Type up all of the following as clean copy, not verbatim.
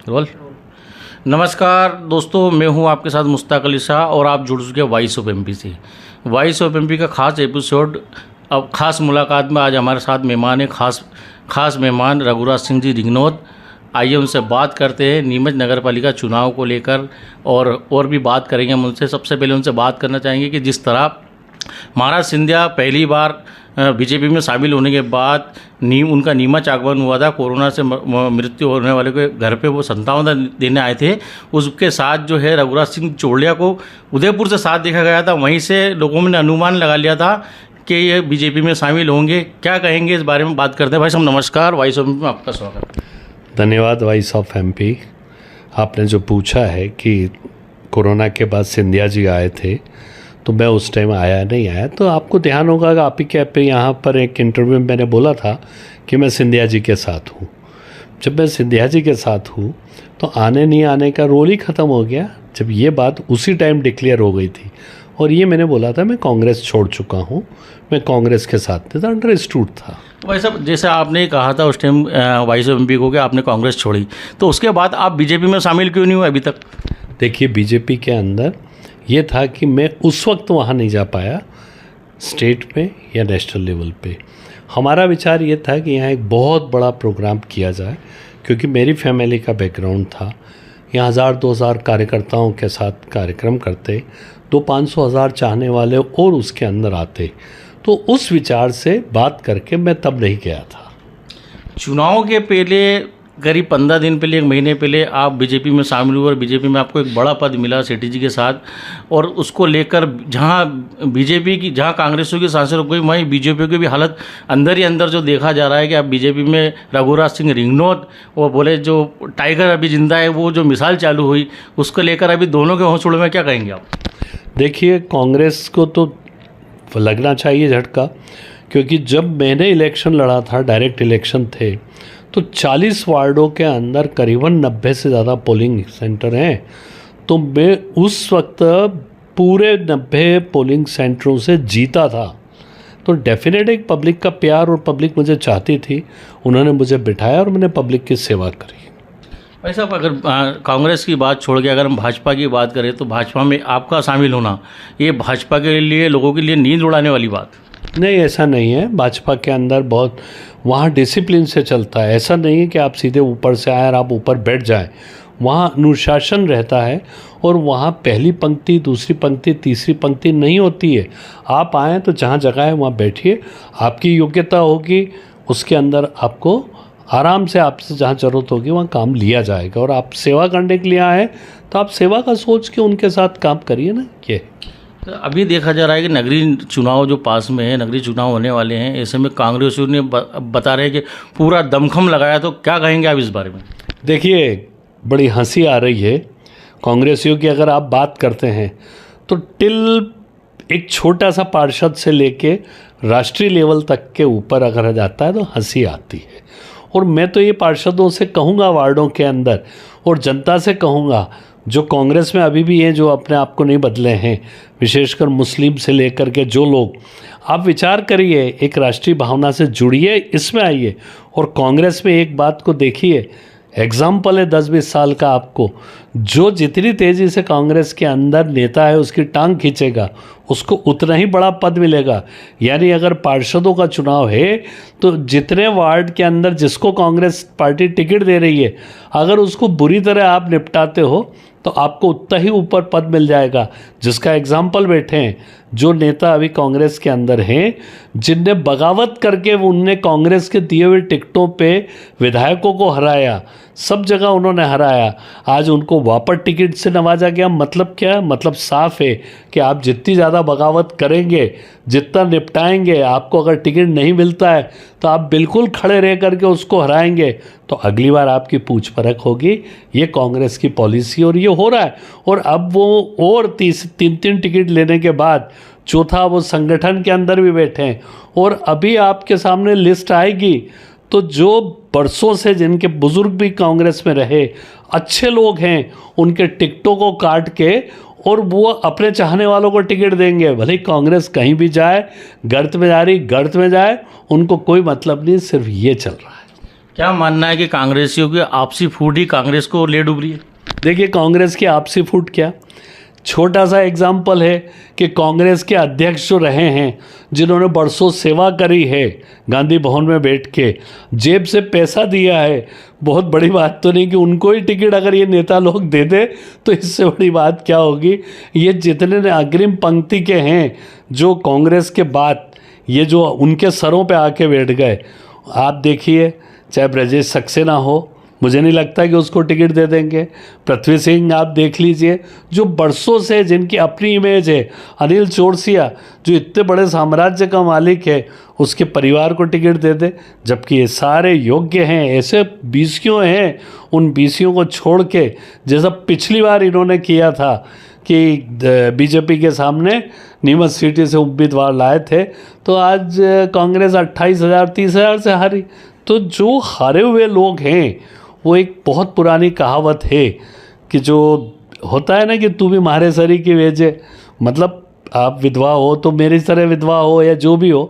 Role. नमस्कार दोस्तों, मैं हूं आपके साथ मुश्ताक अली शाह और आप जुड़ चुके हैं वॉइस ऑफ एमपी से। वॉइस ऑफ एमपी का खास एपिसोड, अब खास मुलाकात में आज हमारे साथ मेहमान है, खास मेहमान रघुराज सिंह जी रिंगनौद। आइए उनसे बात करते हैं नीमच नगर पालिका चुनाव को लेकर और भी बात करेंगे हम उनसे। सबसे पहले उनसे बात करना चाहेंगे कि जिस तरह महाराज सिंधिया पहली बार बीजेपी में शामिल होने के बाद उनका नीमच आगमन हुआ था, कोरोना से मृत्यु होने वाले के घर पे वो संतावना देने आए थे। उसके साथ जो है रघुराज सिंह चौड़िया को उदयपुर से साथ देखा गया था। वहीं से लोगों ने अनुमान लगा लिया था कि ये बीजेपी में शामिल होंगे। क्या कहेंगे इस बारे में बात करते हैं। भाई साहब नमस्कार, वॉइस ऑफ एमपी में आपका स्वागत। धन्यवाद। वॉइस ऑफ एमपी, आपने जो पूछा है कि कोरोना के बाद सिंधिया जी आए थे, तो मैं उस टाइम नहीं आया। तो आपको ध्यान होगा कि आप ही के पे यहाँ पर एक इंटरव्यू में मैंने बोला था कि मैं सिंधिया जी के साथ हूँ। जब मैं सिंधिया जी के साथ हूँ तो आने नहीं आने का रोल ही ख़त्म हो गया, जब ये बात उसी टाइम डिक्लेयर हो गई थी। और ये मैंने बोला था मैं कांग्रेस छोड़ चुका हूँ, मैं कांग्रेस के साथ था, अंडरस्टूड था। भाई साहब जैसे आपने कहा था उस टाइम वॉइस ऑफ एमपी को कि आपने कांग्रेस छोड़ी, तो उसके बाद आप बीजेपी में शामिल क्यों नहीं हुए अभी तक? देखिए, बीजेपी के अंदर ये था कि मैं उस वक्त वहाँ नहीं जा पाया स्टेट में या नेशनल लेवल पे। हमारा विचार ये था कि यहाँ एक बहुत बड़ा प्रोग्राम किया जाए, क्योंकि मेरी फैमिली का बैकग्राउंड था। यहाँ 1000-2000 कार्यकर्ताओं के साथ कार्यक्रम करते, 200-500 चाहने वाले और उसके अंदर आते। तो उस विचार से बात करके मैं तब नहीं गया था। चुनाव के पहले करीब 15 दिन पहले, 1 महीने पहले आप बीजेपी में शामिल हुए और बीजेपी में आपको एक बड़ा पद मिला सेठी जी के साथ। और उसको लेकर जहाँ कांग्रेसों की सांसद हुई, वहीं बीजेपी की भी हालत अंदर ही अंदर जो देखा जा रहा है कि आप बीजेपी में रघुराज सिंह रिंगनौद, वो बोले जो टाइगर अभी जिंदा है, वो जो मिसाल चालू हुई, उसको लेकर अभी दोनों के होंठ में क्या कहेंगे आप? देखिए, कांग्रेस को तो लगना चाहिए झटका, क्योंकि जब मैंने इलेक्शन लड़ा था, डायरेक्ट इलेक्शन थे, तो 40 वार्डों के अंदर करीबन 90 से ज़्यादा पोलिंग सेंटर हैं। तो मैं उस वक्त पूरे 90 पोलिंग सेंटरों से जीता था। तो डेफिनेट एक पब्लिक का प्यार, और पब्लिक मुझे चाहती थी, उन्होंने मुझे बिठाया और मैंने पब्लिक की सेवा करी। भाई साहब अगर कांग्रेस की बात छोड़ के अगर हम भाजपा की बात करें, तो भाजपा में आपका शामिल होना, ये भाजपा के लिए, लोगों के लिए नींद उड़ाने वाली बात? नहीं, ऐसा नहीं है। भाजपा के अंदर बहुत वहाँ डिसिप्लिन से चलता है। ऐसा नहीं है कि आप सीधे ऊपर से आए और आप ऊपर बैठ जाएं। वहाँ अनुशासन रहता है, और वहाँ पहली पंक्ति, दूसरी पंक्ति, तीसरी पंक्ति नहीं होती है। आप आएँ तो जहाँ जगह है वहाँ बैठिए, आपकी योग्यता होगी, उसके अंदर आपको आराम से, आपसे जहाँ ज़रूरत होगी वहाँ काम लिया जाएगा। और आप सेवा करने के लिए आए तो आप सेवा का सोच के उनके साथ काम करिए ना। ये अभी देखा जा रहा है कि नगरीय चुनाव जो पास में है, नगरीय चुनाव होने वाले हैं, ऐसे में कांग्रेसियों ने बता रहे हैं कि पूरा दमखम लगाया। तो क्या कहेंगे आप इस बारे में? देखिए, बड़ी हंसी आ रही है कांग्रेसियों की। अगर आप बात करते हैं तो टिल एक छोटा सा पार्षद से लेके राष्ट्रीय लेवल तक के ऊपर अगर जाता है तो हंसी आती है। और मैं तो ये पार्षदों से कहूँगा, वार्डों के अंदर, और जनता से कहूँगा, जो कांग्रेस में अभी भी हैं, जो अपने आप को नहीं बदले हैं, विशेषकर मुस्लिम से लेकर के जो लोग, आप विचार करिए, एक राष्ट्रीय भावना से जुड़िए, इसमें आइए और कांग्रेस में एक बात को देखिए। एग्जाम्पल है 10-20 साल का आपको, जो जितनी तेज़ी से कांग्रेस के अंदर नेता है उसकी टांग खींचेगा, उसको उतना ही बड़ा पद मिलेगा। यानी अगर पार्षदों का चुनाव है तो जितने वार्ड के अंदर जिसको कांग्रेस पार्टी टिकट दे रही है, अगर उसको बुरी तरह आप निपटाते हो तो आपको उतना ही ऊपर पद मिल जाएगा। जिसका एग्जाम्पल बैठे हैं, जो नेता अभी कांग्रेस के अंदर हैं, जिनने बगावत करके उनने कांग्रेस के दिए हुए टिकटों पे विधायकों को हराया, सब जगह उन्होंने हराया, आज उनको वापस टिकट से नवाजा गया। मतलब क्या? मतलब साफ है कि आप जितनी ज़्यादा बगावत करेंगे, जितना निपटाएंगे, आपको अगर टिकट नहीं मिलता है तो आप बिल्कुल खड़े रह करके उसको हराएंगे, तो अगली बार आपकी पूछ परख होगी। ये कांग्रेस की पॉलिसी, और ये हो रहा है। और अब वो और 3 टिकट लेने के बाद चौथा वो संगठन के अंदर भी बैठे हैं। और अभी आपके सामने लिस्ट आएगी, तो जो बरसों से जिनके बुजुर्ग भी कांग्रेस में रहे, अच्छे लोग हैं, उनके टिकटों को काट के और वो अपने चाहने वालों को टिकट देंगे। भले कांग्रेस कहीं भी जाए, गर्त में जा रही, गर्त में जाए, उनको कोई मतलब नहीं, सिर्फ ये चल रहा है। क्या मानना है कि कांग्रेसियों की आपसी फूट ही कांग्रेस को ले डूब रही है? देखिए, कांग्रेस की आपसी फूट क्या, छोटा सा एग्जाम्पल है कि कांग्रेस के अध्यक्ष जो रहे हैं, जिन्होंने बरसों सेवा करी है, गांधी भवन में बैठ के जेब से पैसा दिया है, बहुत बड़ी बात तो नहीं कि उनको ही टिकट अगर ये नेता लोग दे दे तो इससे बड़ी बात क्या होगी। ये जितने अग्रिम पंक्ति के हैं जो कांग्रेस के बाद ये जो उनके सरों पे आके बैठ गए, आप देखिए, चाहे ब्रजेश सक्सेना हो, मुझे नहीं लगता कि उसको टिकट दे देंगे। पृथ्वी सिंह आप देख लीजिए, जो बरसों से जिनकी अपनी इमेज है, अनिल चौरसिया जो इतने बड़े साम्राज्य का मालिक है, उसके परिवार को टिकट दे दे, जबकि ये सारे योग्य हैं। ऐसे बीसियों हैं, उन बीसियों को छोड़ के जैसा पिछली बार इन्होंने किया था कि बीजेपी के सामने नीमच सीटी से उम्मीदवार लाए थे, तो आज कांग्रेस 28,000 30,000 से हारी। तो जो हारे हुए लोग हैं, वो एक बहुत पुरानी कहावत है कि जो होता है ना कि तू भी मारे सरी की वेजे, मतलब आप विधवा हो तो मेरी तरह विधवा हो या जो भी हो।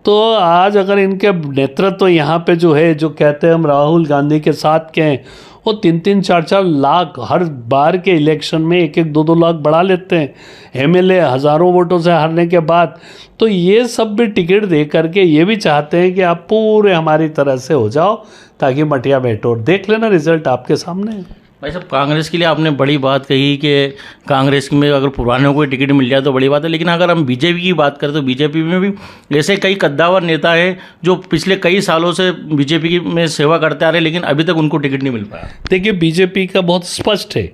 तो आज अगर इनके नेतृत्व यहाँ पे जो है, जो कहते हैं हम राहुल गांधी के साथ के हैं, वो 3-3 4-4 लाख हर बार के इलेक्शन में 1-1 2-2 लाख बढ़ा लेते हैं, एमएलए हज़ारों वोटों से हारने के बाद। तो ये सब भी टिकट दे करके ये भी चाहते हैं कि आप पूरे हमारी तरह से हो जाओ ताकि मटिया बैठो। देख लेना, रिजल्ट आपके सामने है। भाई साहब, कांग्रेस के लिए आपने बड़ी बात कही कि कांग्रेस में अगर पुराने को टिकट मिल जाए तो बड़ी बात है, लेकिन अगर हम बीजेपी की बात करें तो बीजेपी में भी ऐसे कई कद्दावर नेता हैं जो पिछले कई सालों से बीजेपी में सेवा करते आ रहे हैं, लेकिन अभी तक उनको टिकट नहीं मिल पाया। देखिए, बीजेपी का बहुत स्पष्ट है,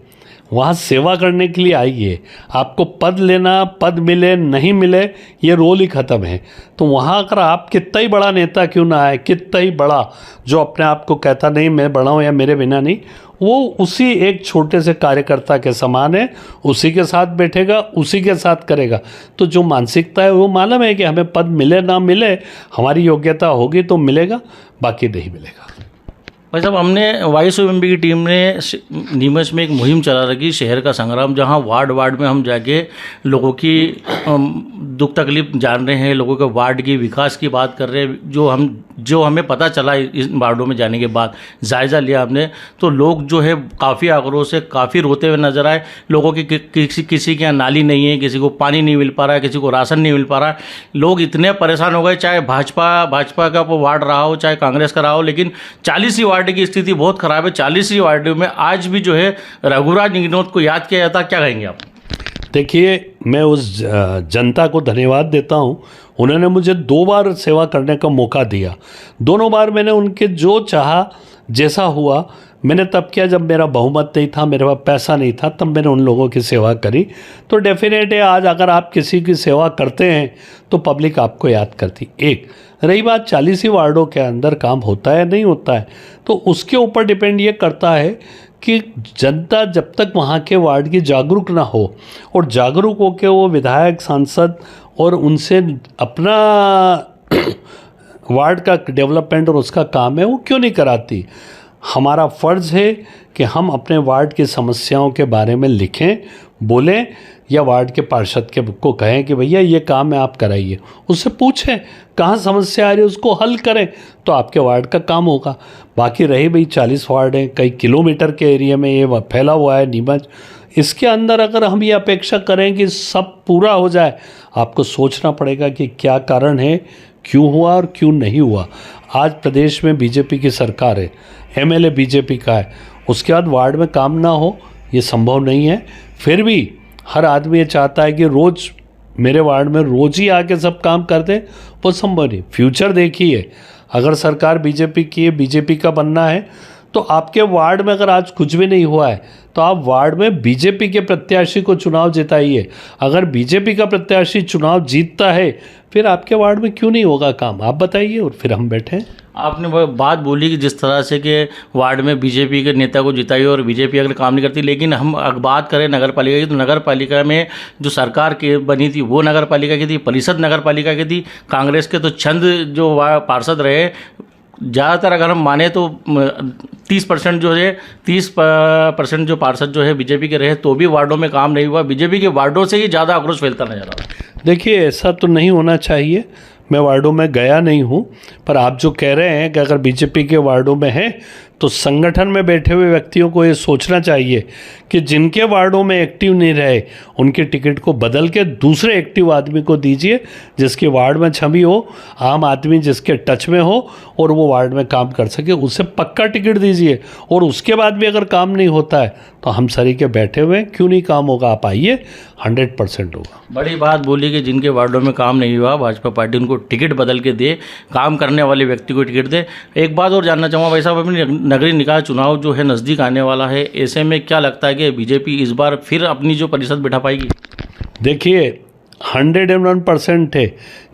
वहाँ सेवा करने के लिए आइए, आपको पद लेना, पद मिले नहीं मिले ये रोल ही ख़त्म है। तो वहाँ अगर आप कितना ही बड़ा नेता क्यों ना आए, कितना ही बड़ा जो अपने आप को कहता नहीं मैं बड़ा हूँ या मेरे बिना नहीं, वो उसी एक छोटे से कार्यकर्ता के समान है, उसी के साथ बैठेगा, उसी के साथ करेगा। तो जो मानसिकता है वो मालूम है कि हमें पद मिले ना मिले, हमारी योग्यता होगी तो मिलेगा, बाकी नहीं मिलेगा। भाई साहब, हमने वाइस ऑफ एमपी की टीम ने नीमच में एक मुहिम चला रखी, शहर का संग्राम, जहां वार्ड वार्ड में हम जाके लोगों की दुख तकलीफ जान रहे हैं, लोगों के वार्ड की विकास की बात कर रहे हैं। जो हमें पता चला इस वार्डों में जाने के बाद, जायज़ा लिया हमने, तो लोग जो है काफ़ी आक्रोश से काफ़ी रोते हुए नजर आए। लोगों की किसी के यहाँ नाली नहीं है, किसी को पानी नहीं मिल पा रहा है, किसी को राशन नहीं मिल पा रहा है। लोग इतने परेशान हो गए, चाहे भाजपा का वार्ड रहा हो, चाहे कांग्रेस का रहा हो, लेकिन 40 ही वार्ड की स्थिति बहुत खराब है। 40 ही वार्डों में आज भी जो है रघुराज निगनोत को याद किया जाता। क्या कहेंगे आप? देखिए, मैं उस जनता को धन्यवाद देता हूँ, उन्होंने मुझे 2 बार सेवा करने का मौका दिया। दोनों बार मैंने उनके जो चाहा, जैसा हुआ मैंने तब किया। जब मेरा बहुमत नहीं था, मेरे पास पैसा नहीं था, तब मैंने उन लोगों की सेवा करी। तो डेफिनेट है, आज अगर आप किसी की सेवा करते हैं तो पब्लिक आपको याद करती। एक रही बात 40 ही वार्डों के अंदर काम होता है नहीं होता है, तो उसके ऊपर डिपेंड ये करता है कि जनता जब तक वहाँ के वार्ड की जागरूक ना हो, और जागरूक हो के वो विधायक सांसद और उनसे अपना वार्ड का डेवलपमेंट और उसका काम है वो क्यों नहीं कराती। हमारा फ़र्ज़ है कि हम अपने वार्ड की समस्याओं के बारे में लिखें, बोलें, या वार्ड के पार्षद को कहें कि भैया ये काम है आप कराइए, उससे पूछें कहाँ समस्या आ रही है, उसको हल करें, तो आपके वार्ड का काम होगा। बाकी रही भाई 40 वार्ड हैं, कई किलोमीटर के एरिया में ये फैला हुआ है नीमच, इसके अंदर अगर हम ये अपेक्षा करें कि सब पूरा हो जाए, आपको सोचना पड़ेगा कि क्या कारण है, क्यों हुआ और क्यों नहीं हुआ। आज प्रदेश में बीजेपी की सरकार है, एमएलए बीजेपी का है, उसके बाद वार्ड में काम ना हो ये संभव नहीं है। फिर भी हर आदमी ये चाहता है कि रोज़ मेरे वार्ड में रोज़ ही आके सब काम कर दे, वो संभव नहीं। फ्यूचर देखिए, अगर सरकार बीजेपी की है, बीजेपी का बनना है, तो आपके वार्ड में अगर आज कुछ भी नहीं हुआ है तो आप वार्ड में बीजेपी के प्रत्याशी को चुनाव जिताइए। अगर बीजेपी का प्रत्याशी चुनाव जीतता है, फिर आपके वार्ड में क्यों नहीं होगा काम, आप बताइए, और फिर हम बैठे हैं। आपने वो बात बोली कि जिस तरह से कि वार्ड में बीजेपी के नेता को जिताइए और बीजेपी अगर काम नहीं करती, लेकिन हम अगर बात करें नगर पालिका की, तो नगर पालिका में जो सरकार की बनी थी वो नगर पालिका की थी, परिषद नगर पालिका की थी। कांग्रेस के तो चंद जो पार्षद रहे, ज़्यादातर अगर हम माने तो 30% जो है 30% जो पार्षद जो है बीजेपी के रहे, तो भी वार्डों में काम नहीं हुआ। बीजेपी के वार्डों से ही ज़्यादा आक्रोश फैलता नजर आ रहा है। देखिए, ऐसा तो नहीं होना चाहिए। मैं वार्डों में गया नहीं हूँ, पर आप जो कह रहे हैं कि अगर बीजेपी के वार्डों में है तो संगठन में बैठे हुए व्यक्तियों को ये सोचना चाहिए कि जिनके वार्डों में एक्टिव नहीं रहे उनके टिकट को बदल के दूसरे एक्टिव आदमी को दीजिए, जिसके वार्ड में छवि हो, आम आदमी जिसके टच में हो और वो वार्ड में काम कर सके, उसे पक्का टिकट दीजिए। और उसके बाद भी अगर काम नहीं होता है तो हम सरी के बैठे हुए हैं, क्यों नहीं काम होगा, आप आइए, 100% होगा। बड़ी बात बोली कि जिनके वार्डों में काम नहीं हुआ भाजपा पार्टी उनको टिकट बदल के दे, काम करने वाले व्यक्ति को टिकट दे। एक बात और जानना चाहूँगा भाई साहब, अपनी नगरीय निकाय चुनाव जो है नज़दीक आने वाला है, ऐसे में क्या लगता है कि बीजेपी इस बार फिर अपनी जो परिषद बिठा पाएगी? देखिए 101% है,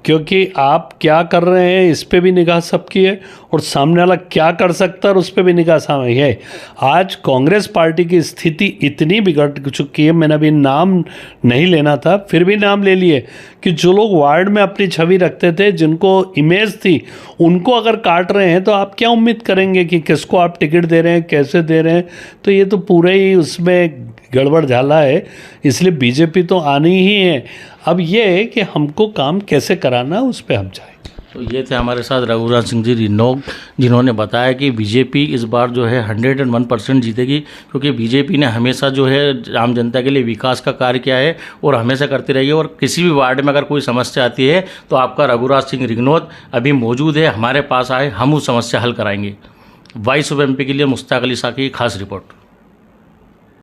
क्योंकि आप क्या कर रहे हैं इस पे भी निगाह सबकी है और सामने वाला क्या कर सकता है उस पे भी निगाह सामने है। आज कांग्रेस पार्टी की स्थिति इतनी बिगड़ चुकी है, मैंने अभी नाम नहीं लेना था फिर भी नाम ले लिए, कि जो लोग वार्ड में अपनी छवि रखते थे, जिनको इमेज थी, उनको अगर काट रहे हैं तो आप क्या उम्मीद करेंगे कि किसको आप टिकट दे रहे हैं, कैसे दे रहे हैं? तो ये तो पूरे ही उसमें गड़बड़ झाला है, इसलिए बीजेपी तो आनी ही है। अब ये है कि हमको काम कैसे कराना उस पर हम जाए। तो ये थे हमारे साथ रघुराज सिंह जी रिनोग, जिन्होंने बताया कि बीजेपी इस बार जो है 101% जीतेगी, क्योंकि बीजेपी ने हमेशा जो है आम जनता के लिए विकास का कार्य किया है और हमेशा करती रहेगी। और किसी भी वार्ड में अगर कोई समस्या आती है तो आपका रघुराज सिंह रिनोग अभी मौजूद है, हमारे पास आए, हम उस समस्या हल कराएंगे। वॉइस ऑफ एमपी के लिए मुश्ताक अली शाह की खास रिपोर्ट।